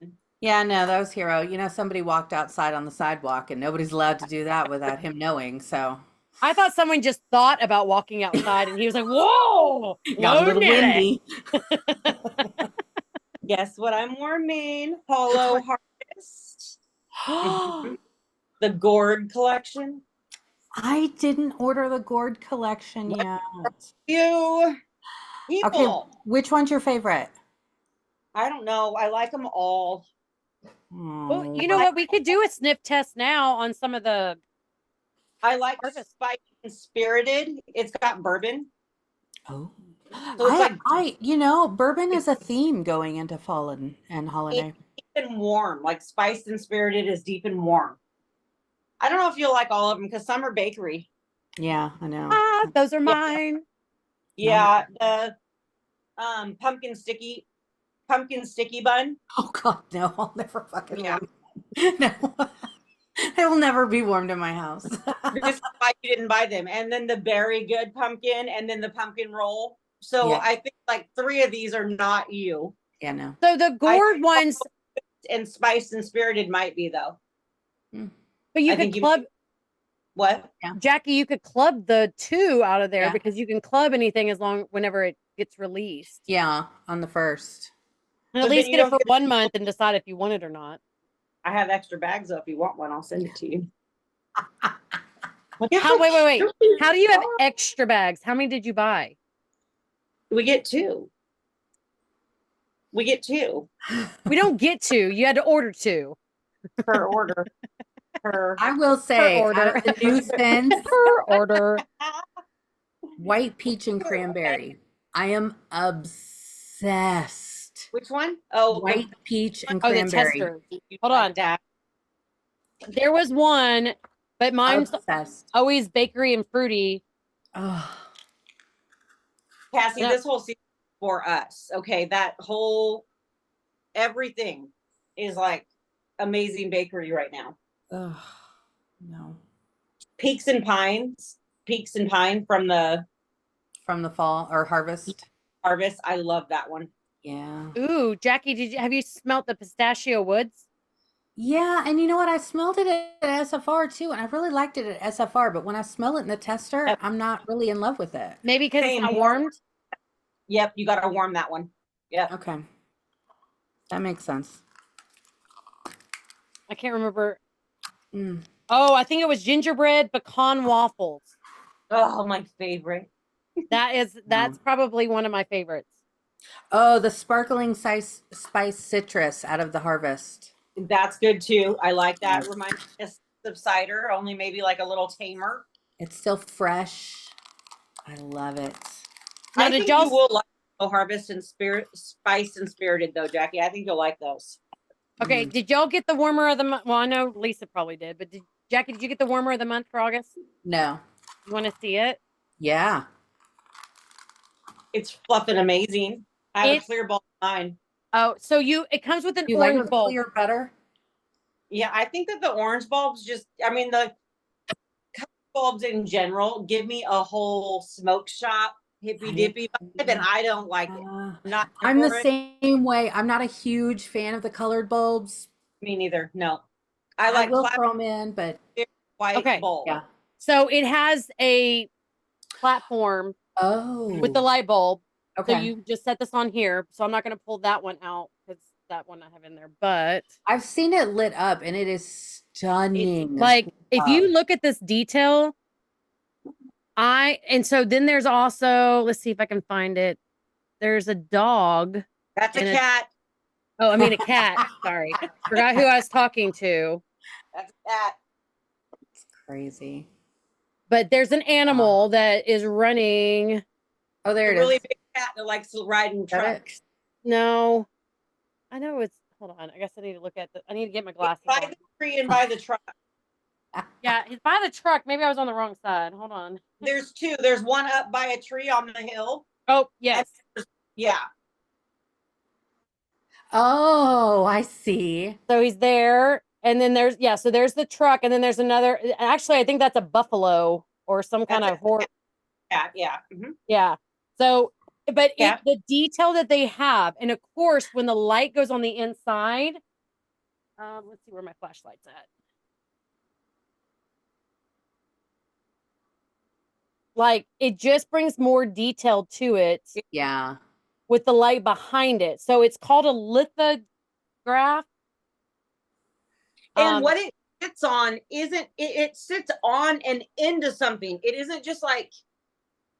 [SPEAKER 3] Yeah, no, that was Hero. You know, somebody walked outside on the sidewalk, and nobody's allowed to do that without him knowing. So
[SPEAKER 2] I thought someone just thought about walking outside, and he was like, "Whoa,
[SPEAKER 3] got a little windy."
[SPEAKER 4] Guess what I'm warming? Polo Harvest. The Gourd collection.
[SPEAKER 3] I didn't order the Gourd collection yet.
[SPEAKER 4] You people.
[SPEAKER 3] Okay, which one's your favorite?
[SPEAKER 4] I don't know. I like them all.
[SPEAKER 2] Well, you know what? We could do a sniff test now on some of the.
[SPEAKER 4] I like Spice and Spirited. It's got bourbon.
[SPEAKER 3] Oh,
[SPEAKER 4] so
[SPEAKER 3] bourbon is a theme going into fall and holiday.
[SPEAKER 4] Deep and warm, like Spiced and Spirited is deep and warm. I don't know if you'll like all of them because some are bakery.
[SPEAKER 3] Yeah, I know.
[SPEAKER 2] Those are mine.
[SPEAKER 4] Yeah, the pumpkin sticky bun.
[SPEAKER 3] Oh God, no! I'll never fucking no. They will never be warmed in my house.
[SPEAKER 4] This is why you didn't buy them. And then the Very Good pumpkin, and then the pumpkin roll. So I think like 3 of these are not you.
[SPEAKER 3] Yeah, no.
[SPEAKER 2] So the Gourd ones
[SPEAKER 4] and Spiced and Spirited might be though.
[SPEAKER 2] But you could club.
[SPEAKER 4] What?
[SPEAKER 2] Yeah. Jacqui, you could club the 2 out of there because you can club anything whenever it gets released.
[SPEAKER 3] Yeah, on the 1st.
[SPEAKER 2] And at least get it for 1 month and decide if you want it or not.
[SPEAKER 4] I have extra bags though. If you want one, I'll send it to you.
[SPEAKER 2] Wait. How do you have extra bags? How many did you buy?
[SPEAKER 4] We get 2. We
[SPEAKER 2] don't get 2. You had to order 2
[SPEAKER 4] per order.
[SPEAKER 3] I will say, out of the new scents,
[SPEAKER 2] per order.
[SPEAKER 3] White peach and cranberry. I am obsessed.
[SPEAKER 4] Which one? Oh,
[SPEAKER 3] white peach and cranberry.
[SPEAKER 2] The tester. Hold on, Dad. There was one, but mine's always bakery and fruity.
[SPEAKER 3] Oh.
[SPEAKER 4] Cassie, this whole season for us. Okay, that whole everything is like amazing bakery right now.
[SPEAKER 3] Oh no.
[SPEAKER 4] Peaks and Pine from the
[SPEAKER 3] fall or harvest.
[SPEAKER 4] I love that one.
[SPEAKER 3] Yeah.
[SPEAKER 2] Ooh, Jacqui, have you smelt the pistachio woods?
[SPEAKER 3] Yeah, and you know what? I smelled it at SFR too, and I really liked it at SFR. But when I smell it in the tester, I'm not really in love with it.
[SPEAKER 2] Maybe because it's not warmed.
[SPEAKER 4] Yep, you got to warm that one. Yeah.
[SPEAKER 3] Okay, that makes sense.
[SPEAKER 2] I can't remember. Oh, I think it was gingerbread pecan waffles.
[SPEAKER 4] Oh, my favorite.
[SPEAKER 2] That's probably one of my favorites.
[SPEAKER 3] Oh, the sparkling spice citrus out of the harvest.
[SPEAKER 4] That's good too. I like that. Reminds me of cider, only maybe like a little tamer.
[SPEAKER 3] It's still fresh. I love it.
[SPEAKER 4] Now, I think you will like Harvest and Spiced and Spirited though, Jacqui. I think you'll like those.
[SPEAKER 2] Okay, did y'all get the warmer of the month? Well, I know Lisa probably did, but Jacqui, did you get the warmer of the month for August?
[SPEAKER 3] No.
[SPEAKER 2] You want to see it?
[SPEAKER 3] Yeah.
[SPEAKER 4] It's fluffing amazing. I have a clear bulb in mine.
[SPEAKER 2] Oh, so it comes with an
[SPEAKER 3] You
[SPEAKER 2] orange
[SPEAKER 3] like with
[SPEAKER 2] bulb.
[SPEAKER 3] clear better?
[SPEAKER 4] Yeah, I think that the orange bulbs just, I mean, the bulbs in general give me a whole smoke shop hippy dippy vibe, and I don't like it.
[SPEAKER 3] I'm the same way. I'm not a huge fan of the colored bulbs.
[SPEAKER 4] Me neither. No,
[SPEAKER 3] I will throw them in, but
[SPEAKER 4] white bulb.
[SPEAKER 3] Yeah.
[SPEAKER 2] So it has a platform with the light bulb.
[SPEAKER 3] Okay.
[SPEAKER 2] So you just set this on here. So I'm not going to pull that one out because that one I have in there. But
[SPEAKER 3] I've seen it lit up, and it is stunning.
[SPEAKER 2] Like if you look at this detail, and so then there's also, let's see if I can find it. There's a dog.
[SPEAKER 4] That's a cat.
[SPEAKER 2] Oh, I mean a cat. Sorry. Forgot who I was talking to.
[SPEAKER 4] That's a cat.
[SPEAKER 3] It's crazy.
[SPEAKER 2] But there's an animal that is running.
[SPEAKER 3] Oh, there it is.
[SPEAKER 4] Really big cat that likes to ride in trucks.
[SPEAKER 2] No. I know it's, hold on. I guess I need to look at I need to get my glasses
[SPEAKER 4] by the tree and by the truck.
[SPEAKER 2] Yeah, he's by the truck. Maybe I was on the wrong side. Hold on.
[SPEAKER 4] There's two. There's one up by a tree on the hill.
[SPEAKER 2] Oh, yes.
[SPEAKER 4] Yeah.
[SPEAKER 3] Oh, I see.
[SPEAKER 2] So he's there. And then there's, so there's the truck. And then there's another, actually, I think that's a buffalo or some kind of horse.
[SPEAKER 4] Yeah. Mm-hmm.
[SPEAKER 2] Yeah. So, but the detail that they have, and of course, when the light goes on the inside, let's see where my flashlight's at. Like, it just brings more detail to it.
[SPEAKER 3] Yeah.
[SPEAKER 2] With the light behind it. So it's called a lithograph.
[SPEAKER 4] And what it sits on isn't, it sits on and into something. It isn't just like,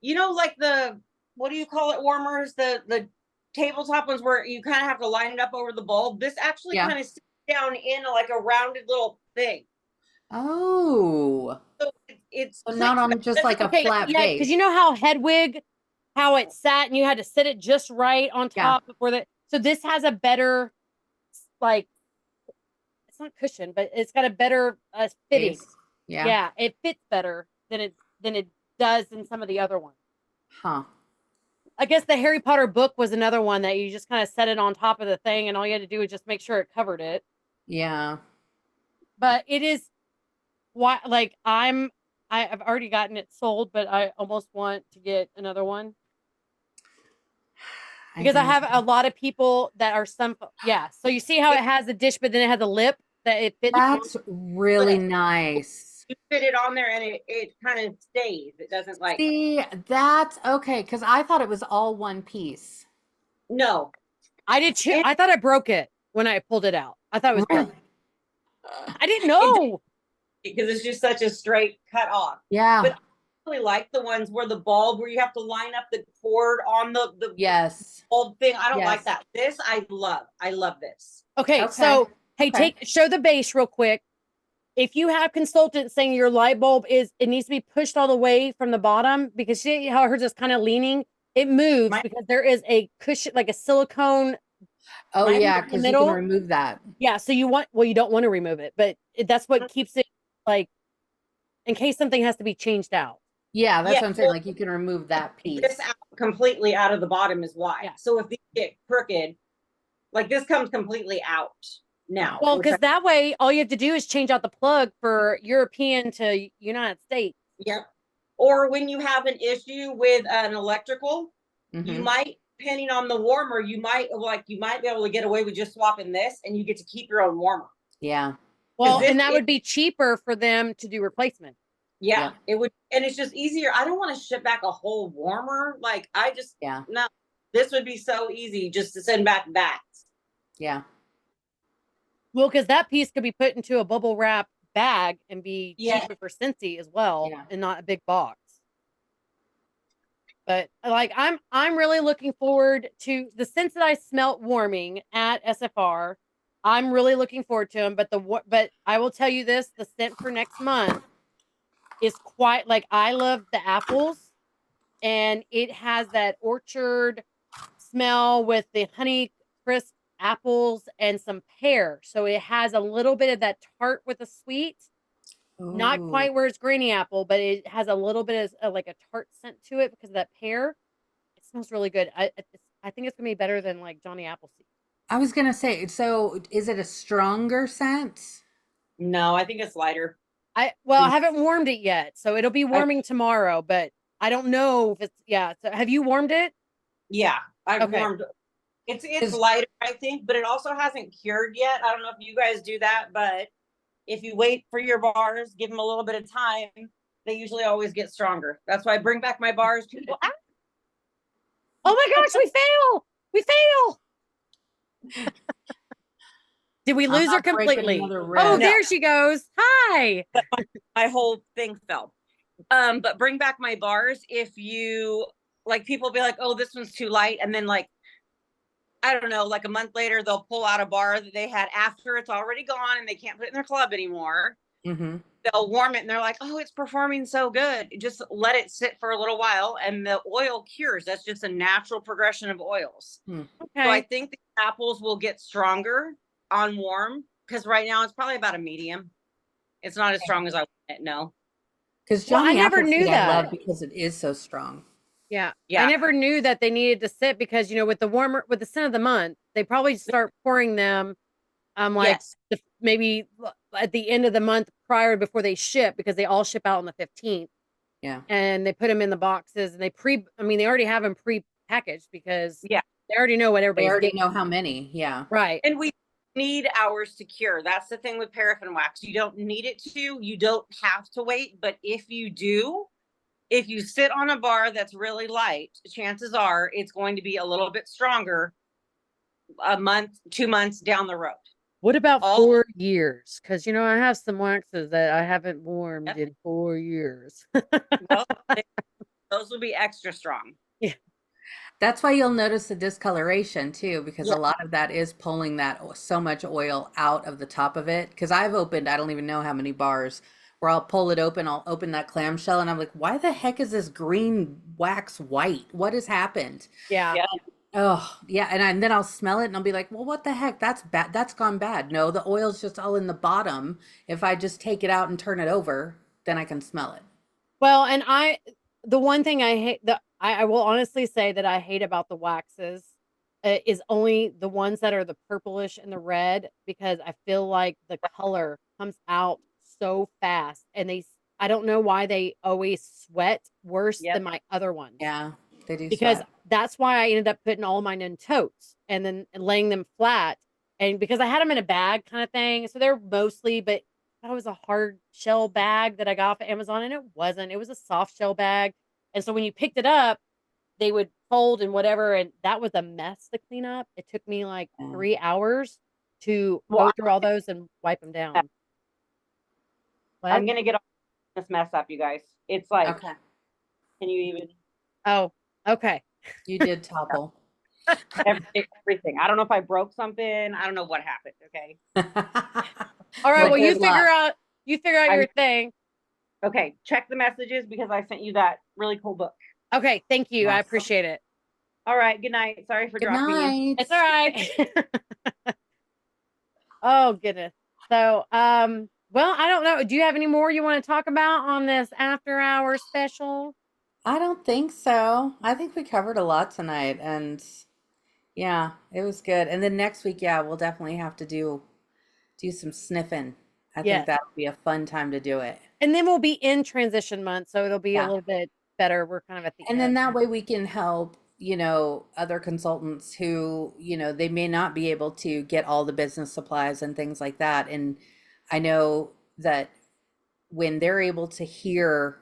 [SPEAKER 4] like the, what do you call it, warmers? The tabletop ones where you kind of have to line it up over the bulb. This actually kind of sits down in like a rounded little thing.
[SPEAKER 3] Oh.
[SPEAKER 4] So it's
[SPEAKER 3] so not on just like a flat base.
[SPEAKER 2] Because you know how Hedwig, how it sat and you had to sit it just right on top before that. So this has a better, like, it's not cushion, but it's got a better fitting. Yeah, it fits better than it does in some of the other ones.
[SPEAKER 3] Huh.
[SPEAKER 2] I guess the Harry Potter book was another one that you just kind of set it on top of the thing, and all you had to do was just make sure it covered it.
[SPEAKER 3] Yeah.
[SPEAKER 2] But it is why, like, I've already gotten it sold, but I almost want to get another one. Because I have a lot of people that are so you see how it has a dish, but then it has a lip that it fits.
[SPEAKER 3] That's really nice.
[SPEAKER 4] You fit it on there and it kind of stays. It doesn't like.
[SPEAKER 3] See, that's okay, because I thought it was all one piece.
[SPEAKER 4] No.
[SPEAKER 2] I did too. I thought I broke it when I pulled it out. I thought it was broken. I didn't know.
[SPEAKER 4] Because it's just such a straight cut off.
[SPEAKER 3] Yeah.
[SPEAKER 4] But I really like the ones where the bulb, where you have to line up the cord on the bulb thing. I don't like that. This I love. I love this.
[SPEAKER 2] Okay. So hey, show the base real quick. If you have consultants saying your light bulb it needs to be pushed all the way from the bottom, because see how hers is kind of leaning, it moves because there is a cushion, like a silicone.
[SPEAKER 3] Oh yeah, because you can remove that.
[SPEAKER 2] Yeah, so you don't want to remove it, but that's what keeps it, like, in case something has to be changed out.
[SPEAKER 3] Yeah, that's what I'm saying. Like, you can remove that piece.
[SPEAKER 4] This completely out of the bottom is why.
[SPEAKER 2] Yeah.
[SPEAKER 4] So if these get crooked, like this comes completely out now.
[SPEAKER 2] Well, because that way, all you have to do is change out the plug for European to United States.
[SPEAKER 4] Yep. Or when you have an issue with an electrical, you might, depending on the warmer, you might be able to get away with just swapping this, and you get to keep your own warmer.
[SPEAKER 3] Yeah.
[SPEAKER 2] Well, and that would be cheaper for them to do replacement.
[SPEAKER 4] Yeah, it would, and it's just easier. I don't want to ship back a whole warmer. Like, I just, no, this would be so easy just to send back that.
[SPEAKER 3] Yeah.
[SPEAKER 2] Well, because that piece could be put into a bubble wrap bag and be cheaper for Scentsy as well, and not a big box. But like, I'm really looking forward to the scents that I smelt warming at SFR. I'm really looking forward to them. But I will tell you this: the scent for next month is quite, like, I love the apples, and it has that orchard smell with the honey crisp apples and some pear. So it has a little bit of that tart with the sweet. Ooh. Not quite where it's granny apple, but it has a little bit of like a tart scent to it because of that pear. It's smells really good. I think it's gonna be better than like Johnny Appleseed.
[SPEAKER 3] I was gonna say, so is it a stronger scent?
[SPEAKER 4] No, I think it's lighter.
[SPEAKER 2] I haven't warmed it yet, so it'll be warming tomorrow, but I don't know if it's So have you warmed it?
[SPEAKER 4] Yeah, I've
[SPEAKER 2] Okay.
[SPEAKER 4] warmed. It's lighter, I think, but it also hasn't cured yet. I don't know if you guys do that, but if you wait for your bars, give them a little bit of time, they usually always get stronger. That's why I bring back my bars. People,
[SPEAKER 2] Oh my gosh, we fail! We fail! Did we lose her completely? Oh, there she goes. Hi.
[SPEAKER 4] My whole thing fell. But bring back my bars if you like. People be like, "Oh, this one's too light," and then like, I don't know, like a month later, they'll pull out a bar that they had after it's already gone and they can't put it in their club anymore.
[SPEAKER 3] Mm-hmm.
[SPEAKER 4] They'll warm it and they're like, "Oh, it's performing so good." Just let it sit for a little while and the oil cures. That's just a natural progression of oils.
[SPEAKER 2] Okay.
[SPEAKER 4] So I think the apples will get stronger on warm because right now it's probably about a medium. It's not as strong as I want it. No.
[SPEAKER 3] Because Johnny
[SPEAKER 2] I never knew that.
[SPEAKER 3] I love because it is so strong.
[SPEAKER 2] Yeah. I never knew that they needed to sit because, with the scent of the month, they probably start pouring them maybe at the end of the month before they ship, because they all ship out on the 15th.
[SPEAKER 3] Yeah.
[SPEAKER 2] And they put them in the boxes and they already have them pre-packaged because they already know what everybody's
[SPEAKER 3] getting. Know how many. Yeah.
[SPEAKER 2] Right.
[SPEAKER 4] And we need hours to cure. That's the thing with paraffin wax. You don't need it to, you don't have to wait. But if you do, if you sit on a bar that's really light, chances are it's going to be a little bit stronger a month, 2 months down the road.
[SPEAKER 2] What about 4 years? Because, I have some waxes that I haven't warmed in 4 years.
[SPEAKER 4] Well, those will be extra strong.
[SPEAKER 2] Yeah.
[SPEAKER 3] That's why you'll notice the discoloration too, because a lot of that is pulling that so much oil out of the top of it. Because I've opened, I don't even know how many bars, where I'll pull it open, I'll open that clamshell, and I'm like, why the heck is this green wax white? What has happened?
[SPEAKER 2] Yeah.
[SPEAKER 3] Oh, yeah. And then I'll smell it and I'll be like, well, what the heck? That's bad. That's gone bad. No, the oil's just all in the bottom. If I just take it out and turn it over, then I can smell it.
[SPEAKER 2] Well, and the one thing I hate, I will honestly say that I hate about the waxes is only the ones that are the purplish and the red, because I feel like the color comes out so fast, and I don't know why they always sweat worse than my other ones.
[SPEAKER 3] Yeah, they do.
[SPEAKER 2] Because
[SPEAKER 3] sweat.
[SPEAKER 2] That's why I ended up putting all mine in totes and then laying them flat. And because I had them in a bag kind of thing, so they're mostly, but that was a hard shell bag that I got off of Amazon, and it wasn't. It was a soft shell bag. And so when you picked it up, they would fold and whatever, and that was a mess to clean up. It took me like 3 hours to go through all those and wipe them down. What?
[SPEAKER 4] I'm gonna get all this mess up, you guys. It's like, okay. Can you even?
[SPEAKER 2] Oh, okay.
[SPEAKER 3] You did topple.
[SPEAKER 4] Everything. I don't know if I broke something. I don't know what happened. Okay.
[SPEAKER 2] All right. Well, you figure out your thing.
[SPEAKER 4] Okay. Check the messages because I sent you that really cool book.
[SPEAKER 2] Okay. Thank you. Awesome. I appreciate it.
[SPEAKER 4] All right. Good night. Sorry for dropping you.
[SPEAKER 2] It's all right. Oh, goodness. So, well, I don't know. Do you have any more you want to talk about on this after hours special?
[SPEAKER 3] I don't think so. I think we covered a lot tonight, and yeah, it was good. And then next week, we'll definitely have to do some sniffing. I think that'll be a fun time to do it.
[SPEAKER 2] And then we'll be in transition month, so it'll be a little bit better. We're kind of at the end.
[SPEAKER 3] And then that way we can help, other consultants who, they may not be able to get all the business supplies and things like that. And I know that when they're able to hear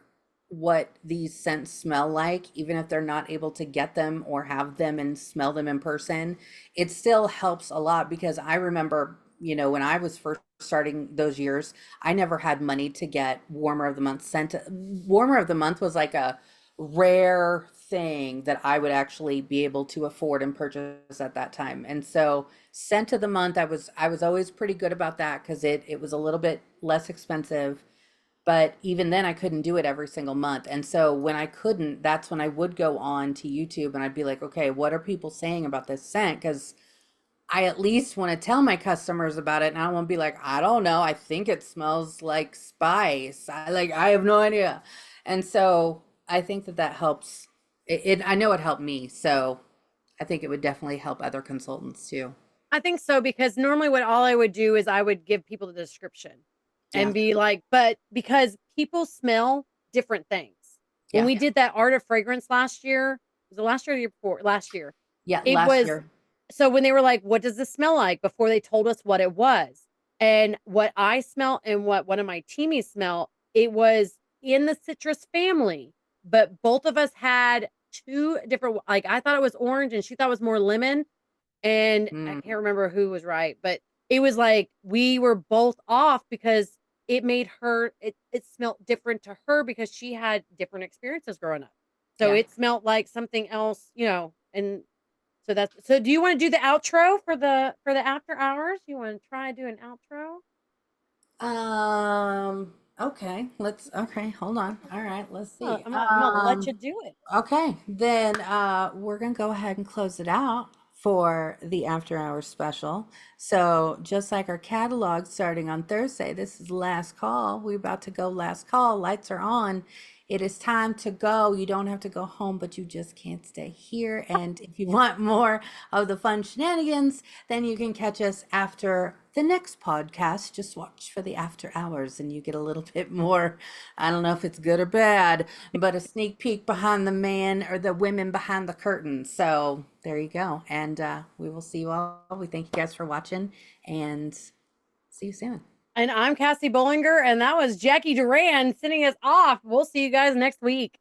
[SPEAKER 3] what these scents smell like, even if they're not able to get them or have them and smell them in person, it still helps a lot. Because I remember, when I was first starting those years, I never had money to get warmer of the month scent. Warmer of the month was like a rare thing that I would actually be able to afford and purchase at that time. And so scent of the month, I was always pretty good about that, because it was a little bit less expensive. But even then I couldn't do it every single month. And so when I couldn't, that's when I would go on to YouTube and I'd be like, okay, what are people saying about this scent? Because I at least want to tell my customers about it. And I don't want to be like, I don't know, I think it smells like spice. I have no idea. And so I think that helps I know it helped me, so I think it would definitely help other consultants too.
[SPEAKER 2] I think so, because normally what all I would do is I would give people the description and
[SPEAKER 3] Yeah.
[SPEAKER 2] be like, but because people smell different things. When
[SPEAKER 3] Yeah.
[SPEAKER 2] we did that art of fragrance last year, was it last year or the year before? Last year.
[SPEAKER 3] Yeah,
[SPEAKER 2] It
[SPEAKER 3] last
[SPEAKER 2] was
[SPEAKER 3] year.
[SPEAKER 2] so when they were like, what does this smell like? Before they told us what it was. And what I smell and what one of my teamies smell, it was in the citrus family, but both of us had two different, like I thought it was orange and she thought it was more lemon. And I
[SPEAKER 3] Mm,
[SPEAKER 2] can't remember who was right, but it was like we were both off because it made her, it smelled different to her because she had different experiences growing up. So
[SPEAKER 3] yeah.
[SPEAKER 2] it smelled like something else, and so that's, so do you want to do the outro for the after hours? You want to try do an outro?
[SPEAKER 3] Okay, okay, hold on. All right, let's
[SPEAKER 2] Oh,
[SPEAKER 3] see.
[SPEAKER 2] I'm gonna let you do it.
[SPEAKER 3] Okay, then we're gonna go ahead and close it out for the after hours special. So just like our catalog starting on Thursday, this is last call. We're about to go last call. Lights are on. It is time to go. You don't have to go home, but you just can't stay here. And if you want more of the fun shenanigans, then you can catch us after the next podcast. Just watch for the after hours and you get a little bit more. I don't know if it's good or bad, but a sneak peek behind the man or the women behind the curtain. So there you go. And we will see you all. We thank you guys for watching and see you soon.
[SPEAKER 2] And I'm Cassie Bollinger, and that was Jacqui Duran sending us off. We'll see you guys next week.